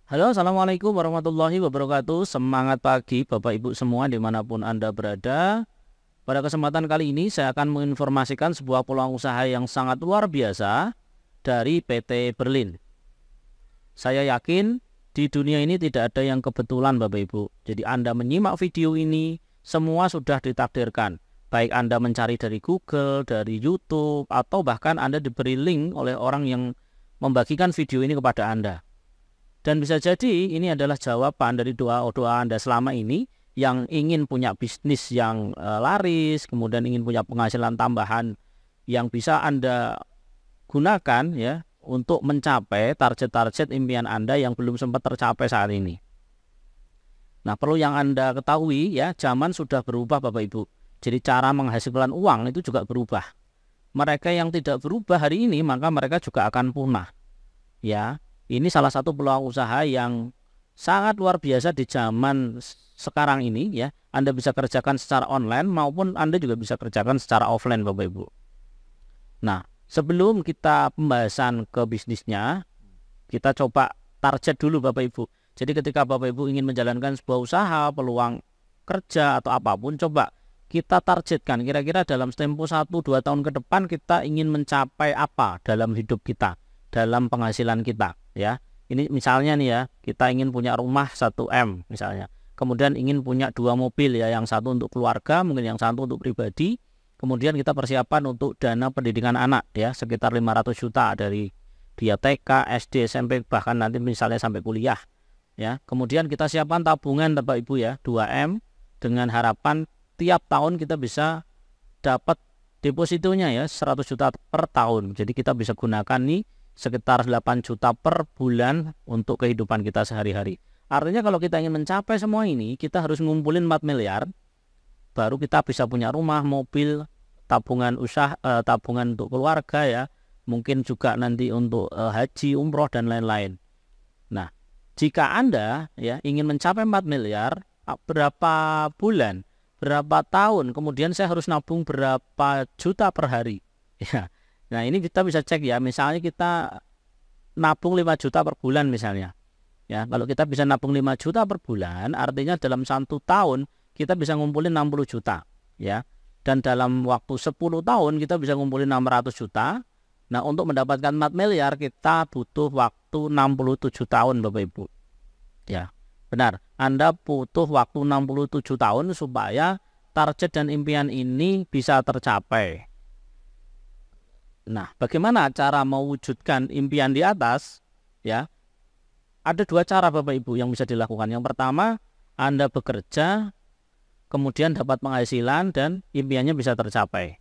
Halo, Assalamualaikum warahmatullahi wabarakatuh. Semangat pagi Bapak Ibu semua dimanapun Anda berada. Pada kesempatan kali ini saya akan menginformasikan sebuah peluang usaha yang sangat luar biasa dari PT Berlin. Saya yakin di dunia ini tidak ada yang kebetulan Bapak Ibu. Jadi Anda menyimak video ini, semua sudah ditakdirkan. Baik Anda mencari dari Google, dari YouTube, atau bahkan Anda diberi link oleh orang yang membagikan video ini kepada Anda. Dan bisa jadi ini adalah jawaban dari doa-doa Anda selama ini yang ingin punya bisnis yang laris, kemudian ingin punya penghasilan tambahan yang bisa Anda gunakan ya untuk mencapai target-target impian Anda yang belum sempat tercapai saat ini. Nah, perlu yang Anda ketahui ya, zaman sudah berubah Bapak Ibu. Jadi cara menghasilkan uang itu juga berubah. Mereka yang tidak berubah hari ini maka mereka juga akan punah. Ya, ini salah satu peluang usaha yang sangat luar biasa di zaman sekarang ini ya. Anda bisa kerjakan secara online maupun Anda juga bisa kerjakan secara offline Bapak Ibu. Nah, sebelum kita pembahasan ke bisnisnya, kita coba target dulu Bapak Ibu. Jadi ketika Bapak Ibu ingin menjalankan sebuah usaha, peluang kerja atau apapun, coba kita targetkan kira-kira dalam tempo 1-2 tahun ke depan kita ingin mencapai apa dalam hidup kita, dalam penghasilan kita ya. Ini misalnya nih ya, kita ingin punya rumah 1 M misalnya. Kemudian ingin punya 2 mobil ya, yang satu untuk keluarga, mungkin yang satu untuk pribadi. Kemudian kita persiapan untuk dana pendidikan anak ya, sekitar 500 juta dari dia TK, SD, SMP, bahkan nanti misalnya sampai kuliah ya. Kemudian kita siapkan tabungan Bapak Ibu ya, 2 M, dengan harapan tiap tahun kita bisa dapat depositonya ya 100 juta per tahun. Jadi kita bisa gunakan nih sekitar 8 juta per bulan untuk kehidupan kita sehari-hari. Artinya kalau kita ingin mencapai semua ini, kita harus ngumpulin 4 miliar, baru kita bisa punya rumah, mobil, tabungan usaha, tabungan untuk keluarga ya, mungkin juga nanti untuk haji, umroh, dan lain-lain. Nah, jika Anda ya ingin mencapai 4 miliar, berapa bulan, berapa tahun, kemudian saya harus nabung berapa juta per hari ya. Nah, ini kita bisa cek ya, misalnya kita nabung 5 juta per bulan misalnya. Ya, kalau kita bisa nabung 5 juta per bulan, artinya dalam 1 tahun kita bisa ngumpulin 60 juta. Ya, dan dalam waktu 10 tahun kita bisa ngumpulin 600 juta. Nah, untuk mendapatkan 4 miliar kita butuh waktu 67 tahun Bapak Ibu. Ya, benar. Anda butuh waktu 67 tahun supaya target dan impian ini bisa tercapai. Nah, bagaimana cara mewujudkan impian di atas? Ya, ada 2 cara Bapak Ibu yang bisa dilakukan. Yang pertama, Anda bekerja, kemudian dapat penghasilan dan impiannya bisa tercapai.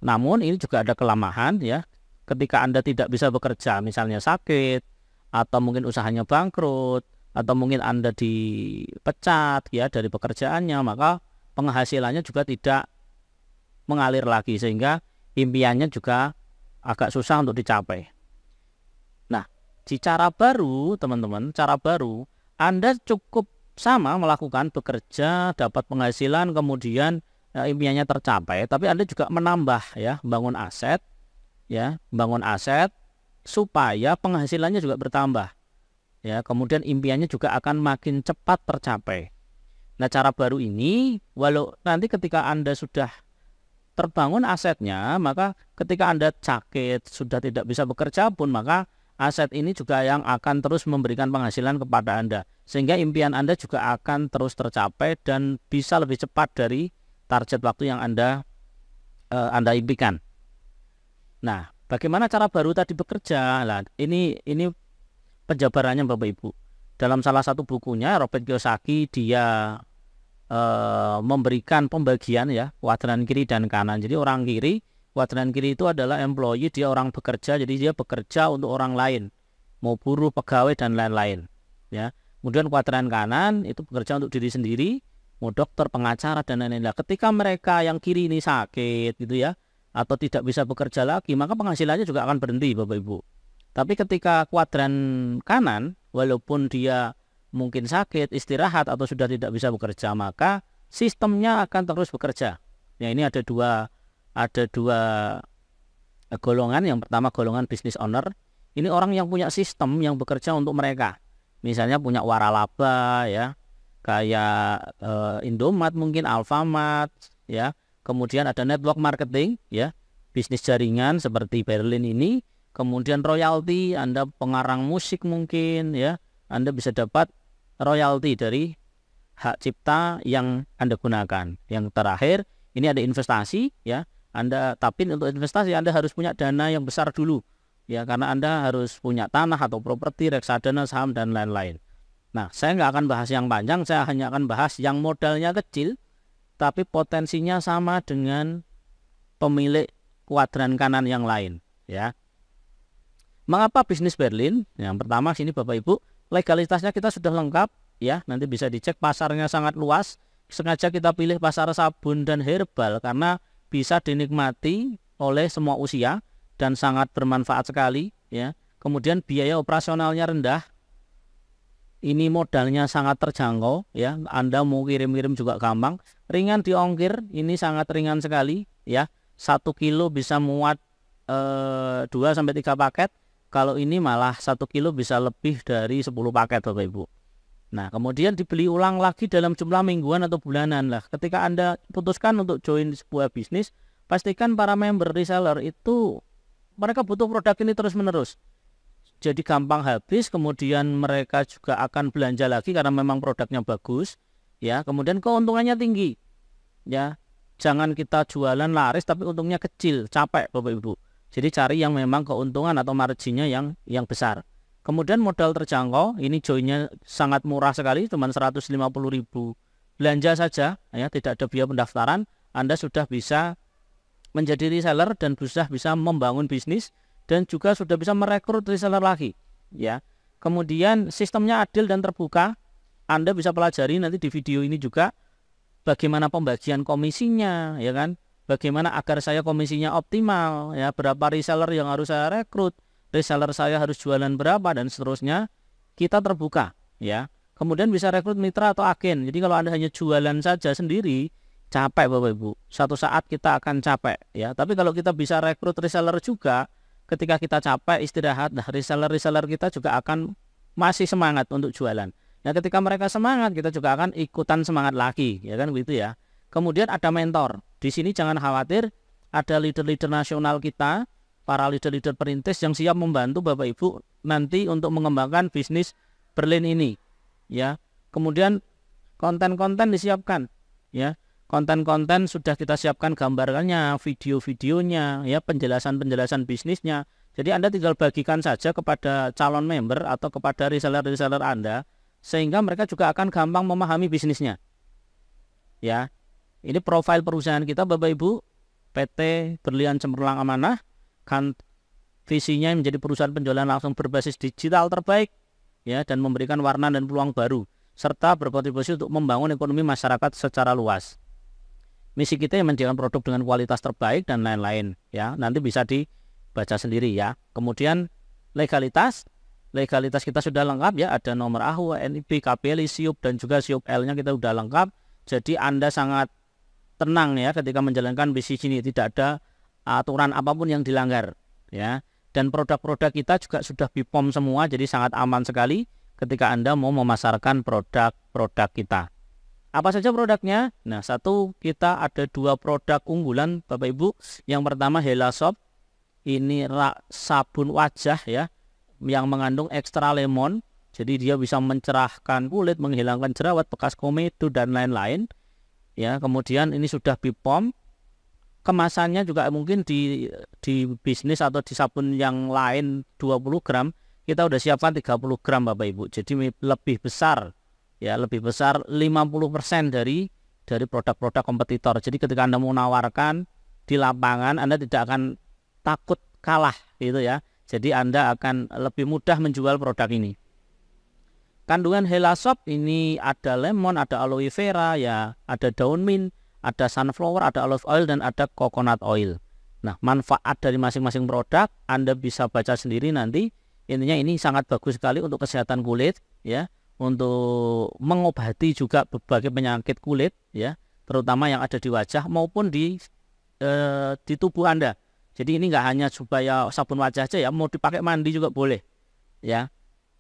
Namun ini juga ada kelemahan ya. Ketika Anda tidak bisa bekerja, misalnya sakit, atau mungkin usahanya bangkrut, atau mungkin Anda dipecat ya dari pekerjaannya, maka penghasilannya juga tidak mengalir lagi sehingga impiannya juga agak susah untuk dicapai. Nah, di cara baru teman-teman, cara baru Anda cukup sama melakukan bekerja, dapat penghasilan, kemudian impiannya tercapai, tapi Anda juga menambah ya, bangun aset ya, bangun aset supaya penghasilannya juga bertambah. Ya, kemudian impiannya juga akan makin cepat tercapai. Nah, cara baru ini walau nanti ketika Anda sudah terbangun asetnya, maka ketika Anda sakit, sudah tidak bisa bekerja pun, maka aset ini juga yang akan terus memberikan penghasilan kepada Anda. Sehingga impian Anda juga akan terus tercapai dan bisa lebih cepat dari target waktu yang Anda impikan. Nah, bagaimana cara baru tadi bekerja? Nah, ini penjabarannya Bapak Ibu. Dalam salah satu bukunya, Robert Kiyosaki, dia memberikan pembagian ya, kuadran kiri dan kanan. Jadi orang kiri, kuadran kiri itu adalah employee, dia orang bekerja, jadi dia bekerja untuk orang lain, mau buruh, pegawai, dan lain-lain ya. Kemudian kuadran kanan itu bekerja untuk diri sendiri, mau dokter, pengacara, dan lain-lain. Nah, ketika mereka yang kiri ini sakit gitu ya, atau tidak bisa bekerja lagi, maka penghasilannya juga akan berhenti Bapak Ibu. Tapi ketika kuadran kanan, walaupun dia mungkin sakit, istirahat, atau sudah tidak bisa bekerja, maka sistemnya akan terus bekerja. Ya, ini ada dua golongan. Yang pertama golongan business owner. Ini orang yang punya sistem yang bekerja untuk mereka. misalnya punya waralaba ya, kayak Indomaret mungkin, Alfamart ya. Kemudian ada network marketing ya, bisnis jaringan seperti Berlin ini. Kemudian royalti, Anda pengarang musik mungkin ya, Anda bisa dapat royalti dari hak cipta yang Anda gunakan. Yang terakhir, ini ada investasi ya. Tapi untuk investasi Anda harus punya dana yang besar dulu ya, karena Anda harus punya tanah atau properti, reksadana, saham dan lain-lain. Nah, saya nggak akan bahas yang panjang, saya hanya akan bahas yang modalnya kecil tapi potensinya sama dengan pemilik kuadran kanan yang lain ya. Mengapa bisnis Berlin? Yang pertama sini Bapak Ibu, legalitasnya kita sudah lengkap ya, nanti bisa dicek, pasarnya sangat luas. Sengaja kita pilih pasar sabun dan herbal karena bisa dinikmati oleh semua usia dan sangat bermanfaat sekali ya. Kemudian biaya operasionalnya rendah. Ini modalnya sangat terjangkau ya, Anda mau kirim-kirim juga gampang, ringan di ongkir, ini sangat ringan sekali ya. 1 kilo bisa muat 2-3 paket. Kalau ini malah 1 kilo bisa lebih dari 10 paket Bapak Ibu. Nah, kemudian dibeli ulang lagi dalam jumlah mingguan atau bulanan lah. Ketika Anda putuskan untuk join sebuah bisnis, pastikan para member reseller itu mereka butuh produk ini terus-menerus. Jadi gampang habis, kemudian mereka juga akan belanja lagi karena memang produknya bagus ya. Kemudian keuntungannya tinggi ya. Jangan kita jualan laris tapi untungnya kecil, capek Bapak Ibu. Jadi cari yang memang keuntungan atau marginnya yang besar. Kemudian modal terjangkau, ini joinnya sangat murah sekali, cuma 150.000 belanja saja ya, tidak ada biaya pendaftaran. Anda sudah bisa menjadi reseller dan bisa membangun bisnis dan juga sudah bisa merekrut reseller lagi ya. Kemudian sistemnya adil dan terbuka. Anda bisa pelajari nanti di video ini juga bagaimana pembagian komisinya ya kan, bagaimana agar saya komisinya optimal ya, berapa reseller yang harus saya rekrut, reseller saya harus jualan berapa dan seterusnya. Kita terbuka ya. Kemudian bisa rekrut mitra atau agen. Jadi kalau Anda hanya jualan saja sendiri capek Bapak Ibu, suatu saat kita akan capek ya. Tapi kalau kita bisa rekrut reseller juga, ketika kita capek istirahat, nah reseller kita juga akan masih semangat untuk jualan. Nah, ketika mereka semangat, kita juga akan ikutan semangat lagi, ya kan begitu ya. Kemudian ada mentor. Di sini jangan khawatir, ada leader-leader nasional kita, para leader-leader perintis yang siap membantu Bapak Ibu nanti untuk mengembangkan bisnis Berlin ini, ya. Kemudian konten-konten disiapkan, ya. Konten-konten sudah kita siapkan gambarnya, video-videonya, ya, penjelasan-penjelasan bisnisnya. Jadi Anda tinggal bagikan saja kepada calon member atau kepada reseller-reseller Anda, sehingga mereka juga akan gampang memahami bisnisnya. Ya, ini profil perusahaan kita Bapak Ibu, PT Berlian Cemerlang Amanah, kan visinya menjadi perusahaan penjualan langsung berbasis digital terbaik, ya, dan memberikan warna dan peluang baru, serta berkontribusi untuk membangun ekonomi masyarakat secara luas. Misi kita yang menjadikan produk dengan kualitas terbaik dan lain-lain, ya. Nanti bisa dibaca sendiri ya. Kemudian legalitas kita sudah lengkap ya, ada nomor AHU, NIB, KPLI, SIUP dan juga SIUP L-nya kita sudah lengkap. Jadi Anda sangat tenang ya ketika menjalankan bisnis ini, tidak ada aturan apapun yang dilanggar ya. Dan produk-produk kita juga sudah BPOM semua, jadi sangat aman sekali ketika Anda mau memasarkan produk-produk kita. Apa saja produknya? Nah, kita ada 2 produk unggulan Bapak Ibu. Yang pertama Hela Soap. Ini sabun wajah ya, yang mengandung ekstra lemon. Jadi dia bisa mencerahkan kulit, menghilangkan jerawat, bekas komedo dan lain-lain. Ya, kemudian ini sudah BPOM. Kemasannya juga mungkin di bisnis atau di sabun yang lain 20 gram. Kita udah siapkan 30 gram Bapak Ibu. Jadi lebih besar. Ya, lebih besar 50% dari produk-produk kompetitor. Jadi ketika Anda mau menawarkan di lapangan, Anda tidak akan takut kalah gitu ya. Jadi Anda akan lebih mudah menjual produk ini. Kandungan Hela Soap ini ada lemon, ada aloe vera ya, ada daun mint, ada sunflower, ada olive oil dan ada coconut oil. Nah, manfaat dari masing-masing produk Anda bisa baca sendiri nanti. Intinya ini sangat bagus sekali untuk kesehatan kulit ya, untuk mengobati juga berbagai penyakit kulit ya, terutama yang ada di wajah maupun di tubuh Anda. Jadi ini nggak hanya supaya sabun wajah aja ya, mau dipakai mandi juga boleh ya.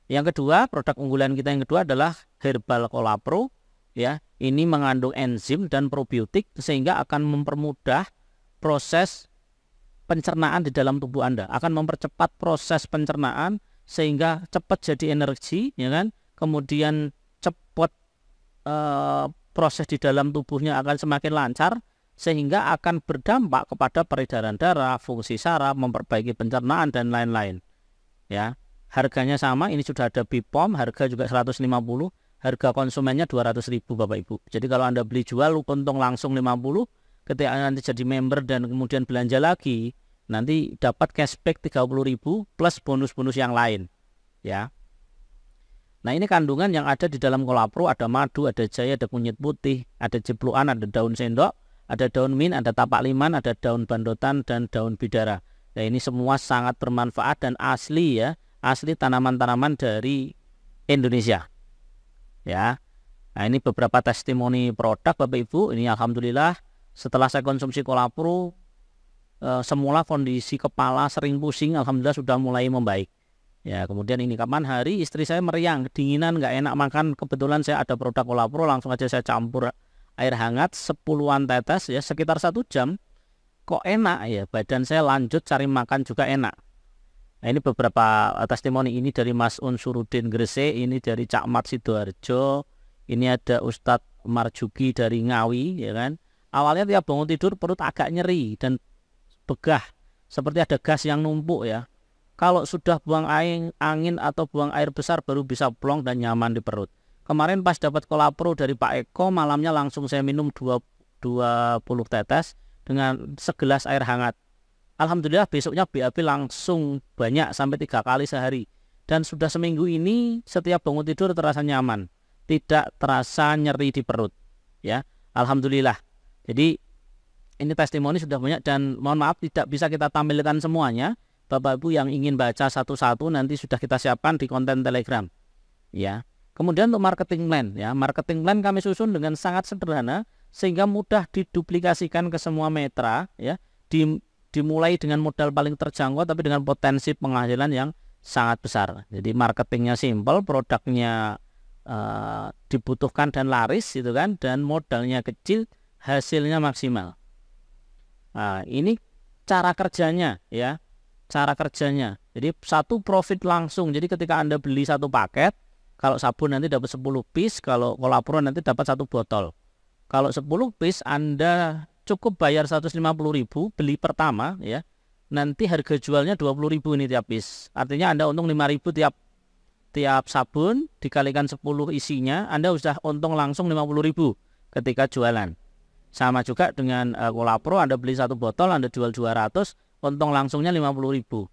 Yang kedua, produk unggulan kita yang kedua adalah Herbal Cola Pro ya. Ini mengandung enzim dan probiotik sehingga akan mempermudah proses pencernaan di dalam tubuh Anda, akan mempercepat proses pencernaan sehingga cepat jadi energi ya kan. Kemudian cepat proses di dalam tubuhnya akan semakin lancar sehingga akan berdampak kepada peredaran darah, fungsi saraf, memperbaiki pencernaan dan lain-lain. Ya. Harganya sama, ini sudah ada BPOM, harga juga 150, harga konsumennya 200.000 Bapak Ibu. Jadi kalau Anda beli jual untung langsung 50, ketika nanti jadi member dan kemudian belanja lagi, nanti dapat cashback 30.000 plus bonus-bonus yang lain. Ya. Nah, ini kandungan yang ada di dalam Cola Pro, ada madu, ada jahe, ada kunyit putih, ada jepluan, ada daun sendok, ada daun mint, ada tapak liman, ada daun bandotan, dan daun bidara. Nah, ini semua sangat bermanfaat dan asli ya, asli tanaman-tanaman dari Indonesia. Ya. Nah, ini beberapa testimoni produk Bapak Ibu. Ini alhamdulillah setelah saya konsumsi Cola Pro, semula kondisi kepala sering pusing, alhamdulillah sudah mulai membaik. Ya, kemudian ini kapan hari istri saya meriang, kedinginan, nggak enak makan. Kebetulan saya ada produk Cola Pro, langsung aja saya campur air hangat 10-an tetes ya, sekitar 1 jam. Kok enak ya, badan saya lanjut cari makan juga enak. Nah, ini beberapa testimoni ini dari Mas Unsurudin Gresik, ini dari Cak Mat Sidoarjo, ini ada Ustadz Marjuki dari Ngawi ya kan. Awalnya tiap bangun tidur perut agak nyeri dan begah, seperti ada gas yang numpuk ya. Kalau sudah buang angin atau buang air besar baru bisa plong dan nyaman di perut. Kemarin pas dapat Cola Pro dari Pak Eko, malamnya langsung saya minum 20 tetes dengan segelas air hangat. Alhamdulillah besoknya BAB langsung banyak sampai 3 kali sehari. Dan sudah seminggu ini setiap bangun tidur terasa nyaman, tidak terasa nyeri di perut. Ya, alhamdulillah. Jadi ini testimoni sudah banyak dan mohon maaf tidak bisa kita tampilkan semuanya. Bapak Ibu yang ingin baca satu-satu nanti sudah kita siapkan di konten Telegram. Ya. Kemudian untuk marketing plan ya, marketing plan kami susun dengan sangat sederhana sehingga mudah diduplikasikan ke semua mitra ya. Dimulai dengan modal paling terjangkau tapi dengan potensi penghasilan yang sangat besar. Jadi marketingnya simple, produknya dibutuhkan dan laris gitu kan, dan modalnya kecil, hasilnya maksimal. Nah, ini cara kerjanya ya. Cara kerjanya, jadi satu profit langsung. Jadi ketika Anda beli satu paket, kalau sabun nanti dapat 10 piece, kalau Cola Pro nanti dapat 1 botol. Kalau 10 piece Anda cukup bayar 150.000 beli pertama ya. Nanti harga jualnya 20.000 ini tiap piece. Artinya Anda untung 5.000 tiap sabun dikalikan 10 isinya, Anda sudah untung langsung 50.000 ketika jualan. Sama juga dengan Cola Pro, Anda beli 1 botol, Anda jual 200, untung langsungnya 50.000.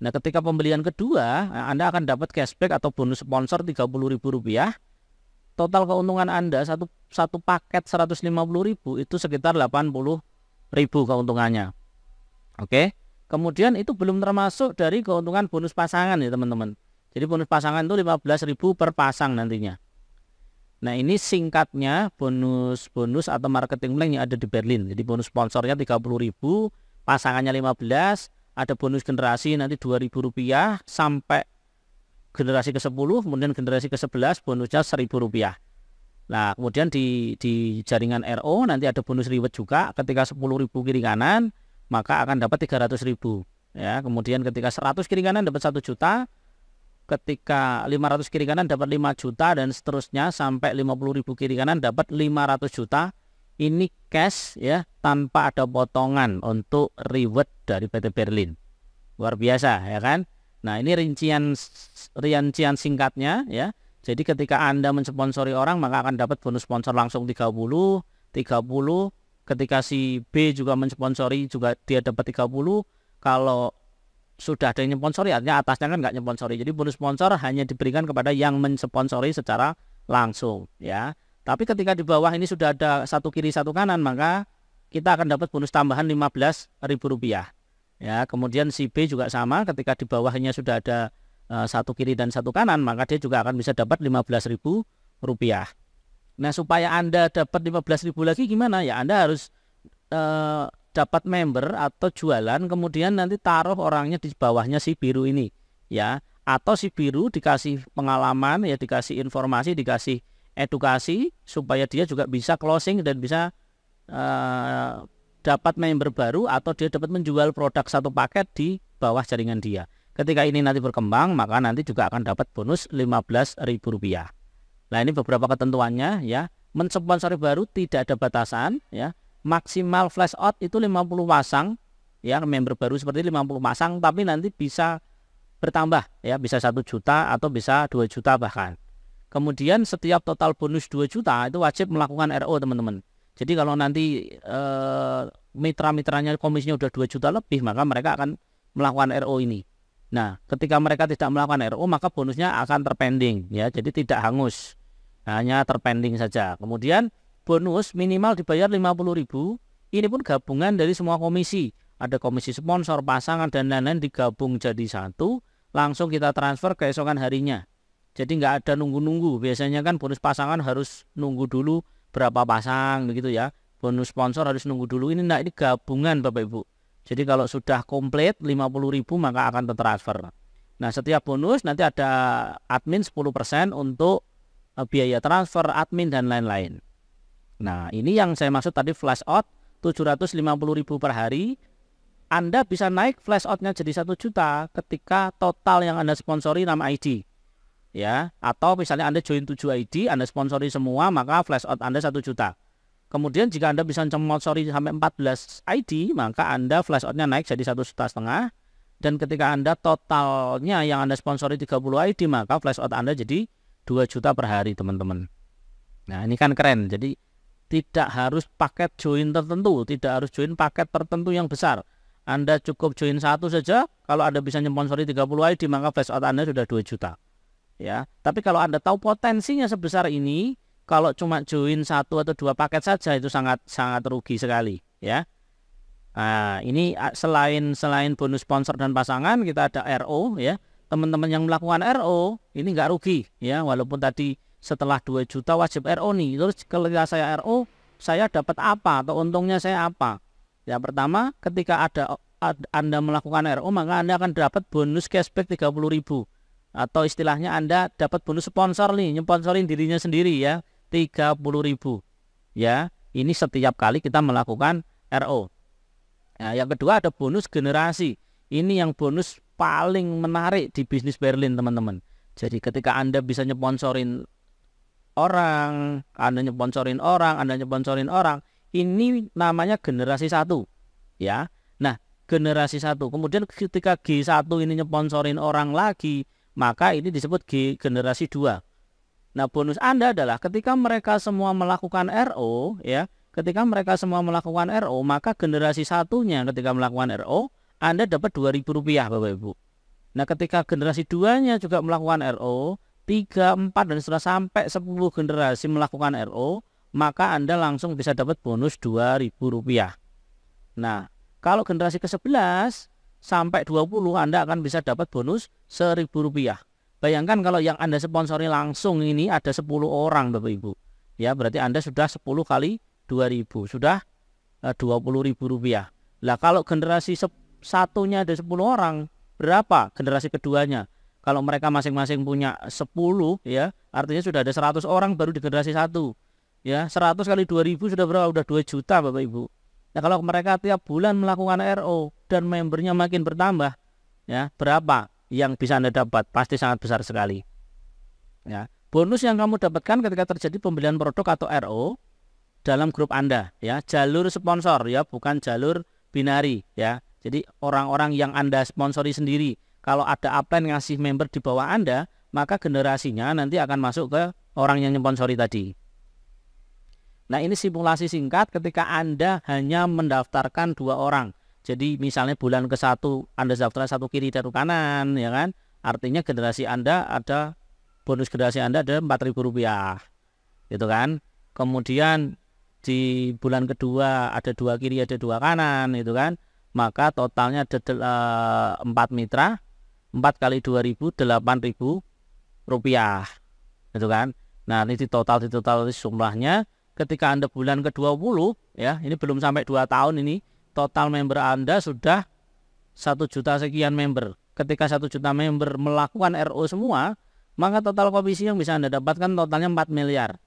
Nah, ketika pembelian kedua, Anda akan dapat cashback atau bonus sponsor 30.000 rupiah. Total keuntungan Anda satu paket 150.000 itu sekitar 80.000 keuntungannya. Oke. Kemudian itu belum termasuk dari keuntungan bonus pasangan ya teman-teman. Jadi bonus pasangan itu 15.000 per pasang nantinya. Nah, ini singkatnya bonus atau marketing plan yang ada di Berlin. Jadi bonus sponsornya 30.000, pasangannya 15, ada bonus generasi nanti 2.000 rupiah sampai generasi ke-10, kemudian generasi ke-11 bonusnya 1.000 rupiah. Nah, kemudian di jaringan RO nanti ada bonus reward juga, ketika 10.000 kiri kanan maka akan dapat 300.000 ya. Kemudian ketika 100 kiri kanan dapat 1 juta, ketika 500 kiri kanan dapat 5 juta dan seterusnya sampai 50.000 kiri kanan dapat 500 juta. Ini cash ya, tanpa ada potongan untuk reward dari PT Berlin. Luar biasa ya kan. Nah, ini rincian singkatnya ya. Jadi ketika Anda mensponsori orang maka akan dapat bonus sponsor langsung 30. Ketika si B juga mensponsori juga dia dapat 30. Kalau sudah ada yang nyponsori artinya atasnya kan nggak nyponsori. Jadi bonus sponsor hanya diberikan kepada yang mensponsori secara langsung ya. Tapi ketika di bawah ini sudah ada 1 kiri 1 kanan, maka kita akan dapat bonus tambahan 15.000 rupiah. Ya, kemudian si B juga sama, ketika di bawahnya sudah ada 1 kiri dan 1 kanan, maka dia juga akan bisa dapat 15.000 rupiah. Nah, supaya Anda dapat 15.000 lagi gimana? Ya, Anda harus dapat member atau jualan, kemudian nanti taruh orangnya di bawahnya si biru ini. Ya, atau si biru dikasih pengalaman ya, dikasih informasi, dikasih edukasi supaya dia juga bisa closing dan bisa dapat member baru atau dia dapat menjual produk satu paket di bawah jaringan dia. Ketika ini nanti berkembang, maka nanti juga akan dapat bonus Rp15.000. Nah, ini beberapa ketentuannya ya. Mensponsori baru tidak ada batasan ya. Maksimal flash out itu 50 pasang ya, member baru seperti 50 pasang, tapi nanti bisa bertambah ya, bisa 1 juta atau bisa 2 juta bahkan. Kemudian setiap total bonus 2 juta itu wajib melakukan RO teman-teman. Jadi kalau nanti mitra-mitranya komisinya udah 2 juta lebih, maka mereka akan melakukan RO ini. Nah, ketika mereka tidak melakukan RO, maka bonusnya akan terpending ya, jadi tidak hangus, hanya terpending saja. Kemudian bonus minimal dibayar 50.000. Ini pun gabungan dari semua komisi. Ada komisi sponsor, pasangan, dan lain-lain digabung jadi satu, langsung kita transfer keesokan harinya. Jadi nggak ada nunggu-nunggu. Biasanya kan bonus pasangan harus nunggu dulu berapa pasang begitu ya. Bonus sponsor harus nunggu dulu. Ini enggak, ini gabungan Bapak Ibu. Jadi kalau sudah komplit 50.000 maka akan tertransfer. Nah, setiap bonus nanti ada admin 10% untuk biaya transfer, admin, dan lain-lain. Nah, ini yang saya maksud tadi flash out 750.000 per hari. Anda bisa naik flash outnya jadi 1 juta ketika total yang Anda sponsori 6 ID ya, atau misalnya Anda join 7 ID, Anda sponsori semua, maka flash out Anda 1 juta. Kemudian jika Anda bisa sponsori sampai 14 ID, maka Anda flash outnya naik jadi 1,5 juta. Dan ketika Anda totalnya yang Anda sponsori 30 ID, maka flash out Anda jadi 2 juta per hari teman-teman. Nah, ini kan keren. Jadi tidak harus paket join tertentu, tidak harus join paket tertentu yang besar. Anda cukup join 1 saja, kalau Anda bisa nyponsori 30 ID, maka flash out Anda sudah 2 juta. Ya, tapi kalau Anda tahu potensinya sebesar ini, kalau cuma join 1 atau 2 paket saja itu sangat rugi sekali, ya. Nah, ini selain bonus sponsor dan pasangan, kita ada RO ya. Teman-teman yang melakukan RO ini nggak rugi ya, walaupun tadi setelah 2 juta wajib RO nih. Terus kalau saya RO, saya dapat apa atau untungnya saya apa? Ya, pertama, ketika Anda melakukan RO, maka Anda akan dapat bonus cashback 30.000. Atau istilahnya Anda dapat bonus sponsor nih, nyponsorin dirinya sendiri ya, 30.000. Ya, ini setiap kali kita melakukan RO. Nah, yang kedua ada bonus generasi. Ini yang bonus paling menarik di bisnis Berlin, teman-teman. Jadi ketika Anda bisa nyponsorin orang, Anda nyponsorin orang, ini namanya generasi 1 ya. Nah, generasi 1. Kemudian ketika G1 ini nyponsorin orang lagi, maka ini disebut generasi 2. Nah, bonus Anda adalah ketika mereka semua melakukan RO ya, ketika mereka semua melakukan RO, maka generasi 1-nya ketika melakukan RO, Anda dapat Rp2.000 Bapak Ibu. Nah, ketika generasi 2-nya juga melakukan RO, 3, 4, dan setelah sampai 10 generasi melakukan RO, maka Anda langsung bisa dapat bonus Rp2.000. Nah, kalau generasi ke-11 sampai 20 Anda akan bisa dapat bonus Rp1.000. Bayangkan kalau yang Anda sponsori langsung ini ada 10 orang Bapak Ibu. Ya, berarti Anda sudah 10 kali 2.000, sudah Rp20.000. Lah kalau generasi satunya ada 10 orang, berapa generasi keduanya? Kalau mereka masing-masing punya 10 ya, artinya sudah ada 100 orang baru di generasi 1. Ya, 100 kali 2.000 sudah berapa? Udah 2 juta Bapak Ibu. Nah, kalau mereka tiap bulan melakukan RO dan membernya makin bertambah, ya, berapa yang bisa Anda dapat? Pasti sangat besar sekali. Ya, bonus yang kamu dapatkan ketika terjadi pembelian produk atau RO dalam grup Anda, ya, jalur sponsor ya, bukan jalur binari ya. Jadi orang-orang yang Anda sponsori sendiri, kalau ada upline ngasih member di bawah Anda, maka generasinya nanti akan masuk ke orang yang nyponsori tadi. Nah, ini simulasi singkat ketika Anda hanya mendaftarkan 2 orang. Jadi misalnya bulan ke-1 Anda daftarkan 1 kiri 1 kanan, ya kan? Artinya generasi Anda ada bonus generasi Anda ada Rp4.000, gitu kan? Kemudian di bulan kedua ada 2 kiri ada 2 kanan, gitu kan? Maka totalnya ada 4 mitra, 4 kali 2.000 Rp8.000, gitu kan? Nah, ini total jumlahnya. Ketika Anda bulan ke-20 ya, ini belum sampai 2 tahun, ini total member Anda sudah 1 juta sekian member. ketika 1 juta member melakukan RO semua, maka total komisi yang bisa Anda dapatkan totalnya 4 miliar.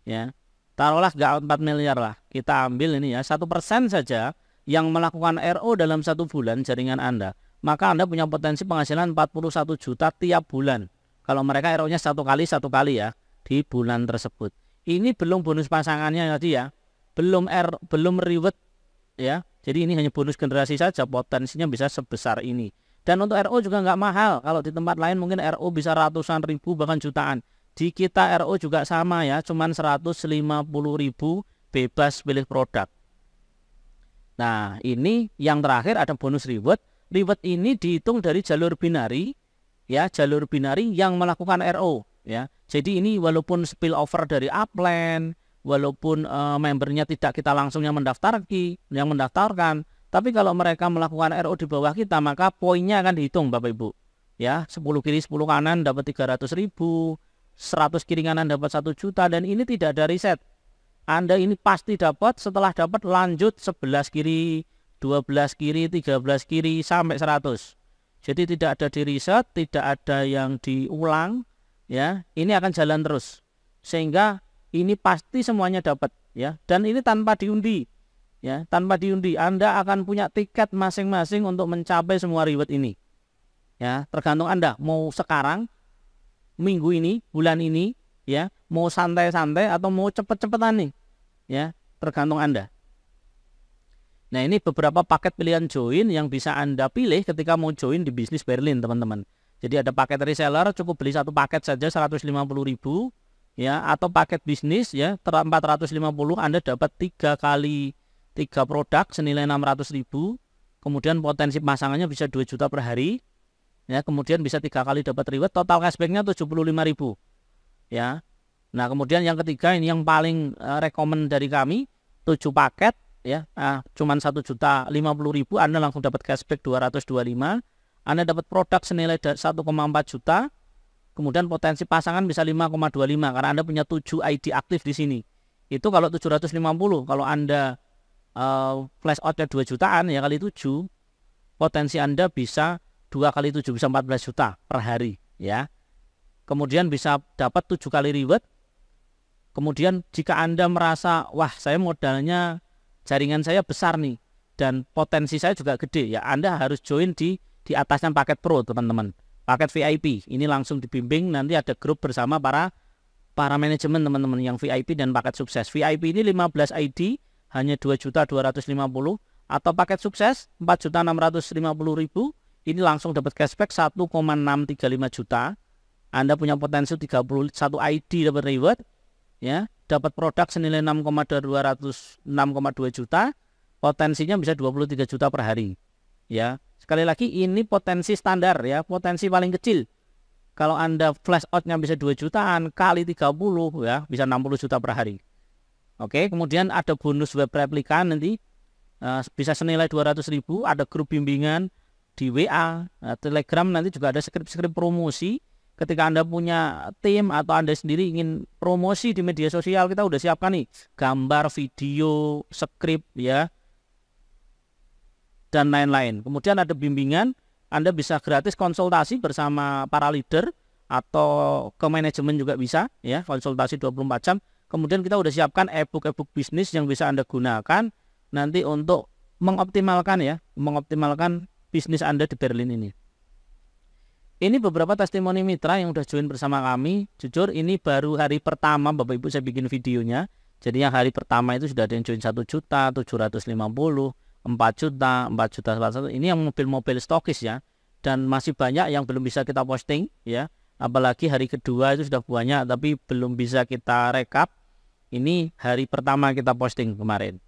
Ya, taruhlah nggak 4 miliar lah, kita ambil ini ya, 1% saja yang melakukan RO dalam 1 bulan jaringan Anda, maka Anda punya potensi penghasilan 41 juta tiap bulan. Kalau mereka RO-nya satu kali ya di bulan tersebut. Ini belum bonus pasangannya tadi ya, belum reward ya. Jadi ini hanya bonus generasi saja, potensinya bisa sebesar ini. Dan untuk RO juga nggak mahal. Kalau di tempat lain mungkin RO bisa ratusan ribu bahkan jutaan. Di kita RO juga sama ya, cuman 150.000 bebas pilih produk. Nah, ini yang terakhir ada bonus reward. Reward ini dihitung dari jalur binari ya, jalur binari yang melakukan RO ya. Jadi ini walaupun spillover dari upline, walaupun membernya tidak kita langsung yang mendaftarkan, tapi kalau mereka melakukan RO di bawah kita, maka poinnya akan dihitung Bapak Ibu. Ya, 10 kiri 10 kanan dapat 300.000, 100 kiri kanan dapat 1 juta, dan ini tidak ada riset. Anda ini pasti dapat, setelah dapat lanjut 11 kiri, 12 kiri, 13 kiri sampai 100. Jadi tidak ada di riset, tidak ada yang diulang ya. Ini akan jalan terus. Sehingga ini pasti semuanya dapat ya, dan ini tanpa diundi ya, tanpa diundi. Anda akan punya tiket masing-masing untuk mencapai semua reward ini ya. Tergantung Anda mau sekarang, minggu ini, bulan ini ya, mau santai-santai atau mau cepet-cepetan nih ya, tergantung Anda. Nah, ini beberapa paket pilihan join yang bisa Anda pilih ketika mau join di bisnis Berlin teman-teman. Jadi ada paket reseller, cukup beli 1 paket saja 150.000 ya, atau paket bisnis ya 450, Anda dapat 3 kali 3 produk senilai 600.000. Kemudian potensi pasangannya bisa 2 juta per hari ya, kemudian bisa 3 kali dapat reward, total cashbacknya 75.000 ya. Nah, kemudian yang ketiga ini yang paling rekomen dari kami, 7 paket ya, cuman 1.050.000, Anda langsung dapat cashback 225, Anda dapat produk senilai 1,4 juta. Kemudian potensi pasangan bisa 5,25 karena Anda punya 7 ID aktif di sini. Itu kalau 750. Kalau Anda flash outnya 2 jutaan ya kali 7, potensi Anda bisa 2 kali 7 bisa 14 juta per hari ya. Kemudian bisa dapat 7 kali reward. Kemudian jika Anda merasa wah saya modalnya jaringan saya besar nih dan potensi saya juga gede ya, Anda harus join di atasnya paket pro teman-teman. Paket VIP ini langsung dibimbing, nanti ada grup bersama para manajemen teman-teman yang VIP dan paket sukses. VIP ini 15 ID hanya 2.250.000, atau paket sukses 4.650.000 ini langsung dapat cashback 1,635 juta. Anda punya potensi 31 ID dapat reward ya, dapat produk senilai 6,2 juta, potensinya bisa 23 juta per hari ya. Sekali lagi ini potensi standar ya, potensi paling kecil. Kalau Anda flash outnya bisa 2 jutaan kali 30 ya, bisa 60 juta per hari. Oke, kemudian ada bonus web replika nanti bisa senilai 200.000, ada grup bimbingan di WA, Telegram, nanti juga ada skrip-skrip promosi. Ketika Anda punya tim atau Anda sendiri ingin promosi di media sosial, kita udah siapkan nih gambar, video, skrip ya, dan lain-lain. Kemudian ada bimbingan, Anda bisa gratis konsultasi bersama para leader atau ke manajemen juga bisa ya, konsultasi 24 jam. Kemudian kita udah siapkan e-book bisnis yang bisa Anda gunakan nanti untuk mengoptimalkan bisnis Anda di Berlin ini. Ini beberapa testimoni mitra yang udah join bersama kami. Jujur ini baru hari pertama Bapak Ibu saya bikin videonya. Jadi yang hari pertama itu sudah ada yang join 1 juta, 750, 4 juta, 4 juta 41. Ini yang mobil-mobil stokis ya. Dan masih banyak yang belum bisa kita posting ya. Apalagi hari kedua itu sudah banyak tapi belum bisa kita rekap. Ini hari pertama kita posting kemarin.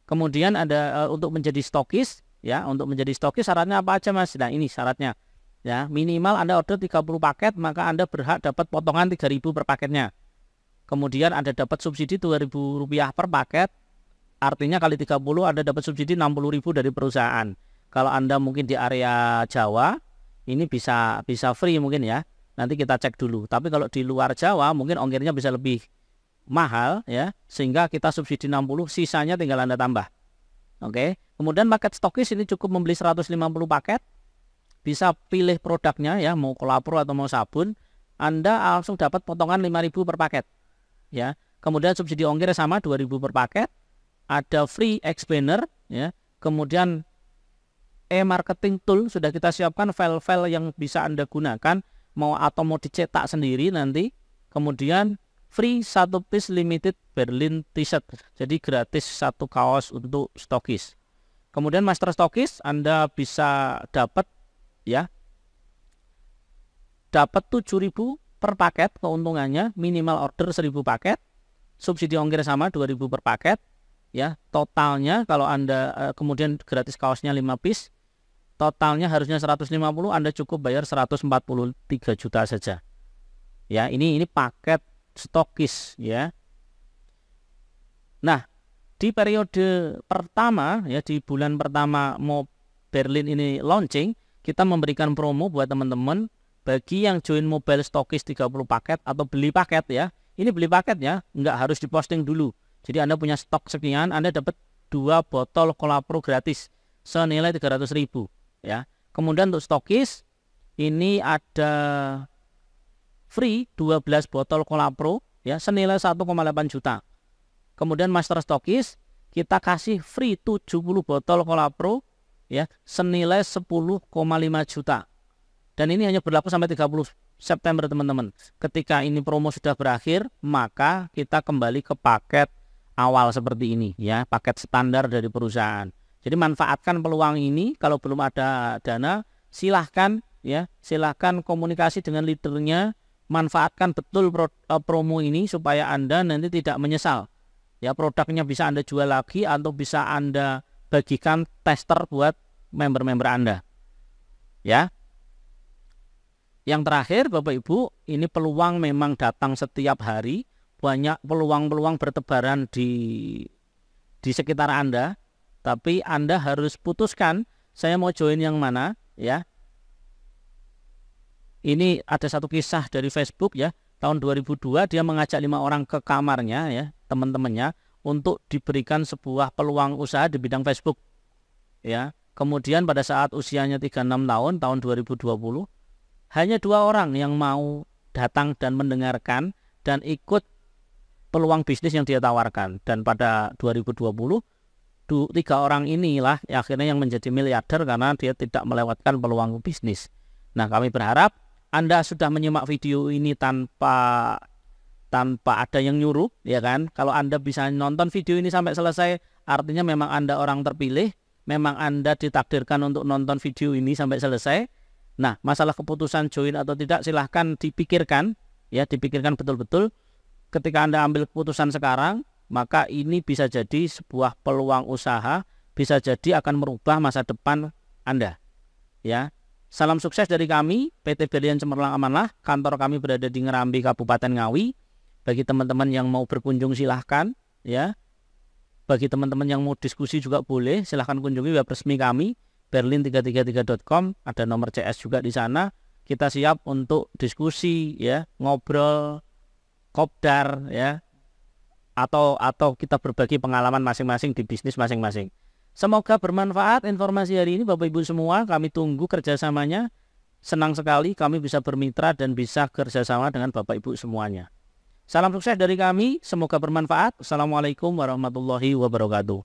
Kemudian ada untuk menjadi stokis ya. Untuk menjadi stokis syaratnya apa aja Mas? Nah, ini syaratnya. Ya, minimal Anda order 30 paket maka Anda berhak dapat potongan 3.000 per paketnya. Kemudian Anda dapat subsidi Rp2.000 per paket. Artinya kali 30 Anda dapat subsidi 60.000 dari perusahaan. Kalau Anda mungkin di area Jawa, ini bisa free mungkin ya. Nanti kita cek dulu. Tapi kalau di luar Jawa mungkin ongkirnya bisa lebih mahal ya. Sehingga kita subsidi 60, sisanya tinggal Anda tambah. Oke. Kemudian paket stokis ini cukup membeli 150 paket. bisa pilih produknya ya, mau kolapro atau mau sabun, Anda langsung dapat potongan 5.000 per paket ya. Kemudian subsidi ongkir sama 2.000 per paket, ada free explainer ya. Kemudian e-marketing tool sudah kita siapkan, file-file yang bisa Anda gunakan mau dicetak sendiri nanti. Kemudian free 1 piece limited Berlin t-shirt, jadi gratis 1 kaos untuk stokis. Kemudian master stokis Anda bisa dapat ya, dapat 7.000 per paket keuntungannya, minimal order 1.000 paket, subsidi ongkir sama 2.000 per paket ya. Totalnya kalau Anda kemudian gratis kaosnya 5 piece, totalnya harusnya 150, Anda cukup bayar 143 juta saja. Ya, ini paket stokis ya. Nah, di periode pertama ya, di bulan pertama mau Berlin ini launching, kita memberikan promo buat teman-teman bagi yang join mobile stokis 30 paket atau beli paket ya. Ini beli paket ya, nggak harus diposting dulu. Jadi Anda punya stok sekian, Anda dapat 2 botol kolapro gratis senilai 300.000 ya. Kemudian untuk stokis ini ada free 12 botol kolapro ya senilai 1,8 juta. Kemudian master stokis kita kasih free 70 botol kolapro ya senilai 10,5 juta. Dan ini hanya berlaku sampai 30 September teman-teman. Ketika ini promo sudah berakhir, maka kita kembali ke paket awal seperti ini ya, paket standar dari perusahaan. Jadi manfaatkan peluang ini. Kalau belum ada dana, silahkan ya, silahkan komunikasi dengan leadernya, manfaatkan betul promo ini supaya Anda nanti tidak menyesal. Ya, produknya bisa Anda jual lagi atau bisa Anda bagikan tester buat member-member Anda. Ya. Yang terakhir Bapak Ibu, ini peluang memang datang setiap hari, banyak peluang-peluang bertebaran di sekitar Anda, tapi Anda harus putuskan saya mau join yang mana ya. Ini ada satu kisah dari Facebook ya, tahun 2002 dia mengajak 5 orang ke kamarnya ya, teman-temannya, untuk diberikan sebuah peluang usaha di bidang Facebook ya. Kemudian pada saat usianya 36 tahun 2020, hanya 2 orang yang mau datang dan mendengarkan dan ikut peluang bisnis yang dia tawarkan. Dan pada 2020 3 orang inilah akhirnya yang menjadi miliarder karena dia tidak melewatkan peluang bisnis. Nah, kami berharap Anda sudah menyimak video ini tanpa ada yang nyuruh ya kan. Kalau Anda bisa nonton video ini sampai selesai, artinya memang Anda orang terpilih, memang Anda ditakdirkan untuk nonton video ini sampai selesai. Nah, masalah keputusan join atau tidak silahkan dipikirkan ya, dipikirkan betul-betul. Ketika Anda ambil keputusan sekarang, maka ini bisa jadi sebuah peluang usaha, bisa jadi akan merubah masa depan Anda ya. Salam sukses dari kami PT Berlian Cemerlang Amanah. Kantor kami berada di Ngerambi, Kabupaten Ngawi. Bagi teman-teman yang mau berkunjung silahkan ya. Bagi teman-teman yang mau diskusi juga boleh, silahkan kunjungi web resmi kami berlin333.com, ada nomor CS juga di sana. Kita siap untuk diskusi ya, ngobrol, kopdar ya, atau kita berbagi pengalaman masing-masing di bisnis masing-masing. Semoga bermanfaat informasi hari ini Bapak Ibu semua. Kami tunggu kerjasamanya. Senang sekali kami bisa bermitra dan bisa kerjasama dengan Bapak Ibu semuanya. Salam sukses dari kami, semoga bermanfaat. Assalamualaikum warahmatullahi wabarakatuh.